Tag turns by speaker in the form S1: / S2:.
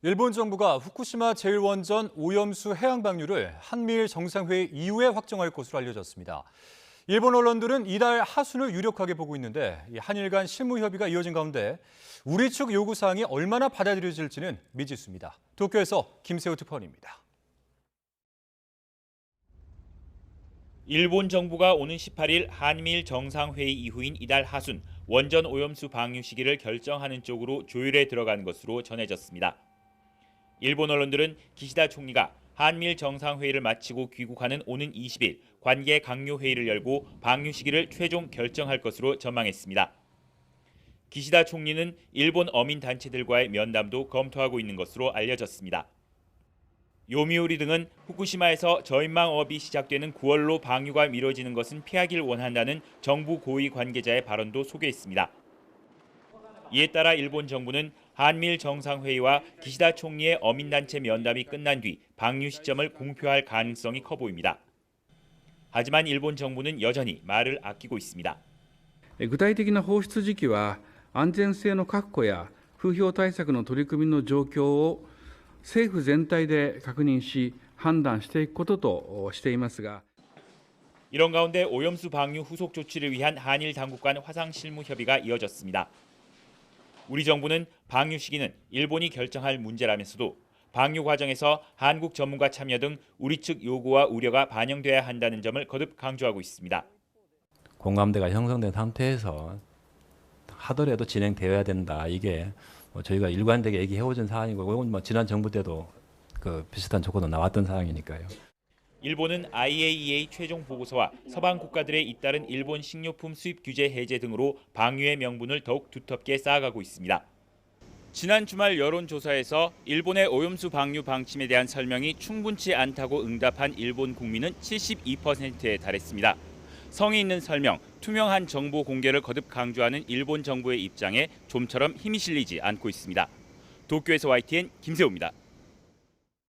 S1: 일본 정부가 후쿠시마 제1원전 오염수 해양 방류를 한미일 정상회의 이후에 확정할 것으로 알려졌습니다. 일본 언론들은 이달 하순을 유력하게 보고 있는데 한일 간 실무 협의가 이어진 가운데 우리 측 요구 사항이 얼마나 받아들여질지는 미지수입니다. 도쿄에서 김세호 특파원입니다.
S2: 일본 정부가 오는 18일 한미일 정상회의 이후인 이달 하순 원전 오염수 방류 시기를 결정하는 쪽으로 조율에 들어간 것으로 전해졌습니다. 일본 언론들은 기시다 총리가 한미일 정상회의를 마치고 귀국하는 오는 20일 관계 강요 회의를 열고 방류 시기를 최종 결정할 것으로 전망했습니다. 기시다 총리는 일본 어민 단체들과의 면담도 검토하고 있는 것으로 알려졌습니다. 요미우리 등은 후쿠시마에서 저인망업이 시작되는 9월로 방류가 미뤄지는 것은 피하길 원한다는 정부 고위 관계자의 발언도 소개했습니다. 이에 따라 일본 정부는 한미일 정상회의와 기시다 총리의 어민단체 면담이 끝난 뒤 방류 시점을 공표할 가능성이 커 보입니다. 하지만 일본 정부는 여전히 말을 아끼고 있습니다.
S3: 具体的な放出時期は安全性の確保や風評対策の取り組みの状況を政府全体で確認し判断していくこととしていますが
S2: 이런 가운데 오염수 방류 후속 조치를 위한 한일 당국 간 화상 실무 협의가 이어졌습니다. 우리 정부는 방류 시기는 일본이 결정할 문제라면서도 방류 과정에서 한국 전문가 참여 등 우리 측 요구와 우려가 반영돼야 한다는 점을 거듭 강조하고 있습니다.
S4: 공감대가 형성된 상태에서 하더라도 진행되어야 된다. 이게 저희가 일관되게 얘기해오던 사항이고 이건 지난 정부 때도 비슷한 조건도 나왔던 사항이니까요.
S2: 일본은 IAEA 최종 보고서와 서방 국가들의 잇따른 일본 식료품 수입 규제 해제 등으로 방류의 명분을 더욱 두텁게 쌓아가고 있습니다. 지난 주말 여론조사에서 일본의 오염수 방류 방침에 대한 설명이 충분치 않다고 응답한 일본 국민은 72%에 달했습니다. 성의 있는 설명, 투명한 정보 공개를 거듭 강조하는 일본 정부의 입장에 좀처럼 힘이 실리지 않고 있습니다. 도쿄에서 YTN 김세호입니다.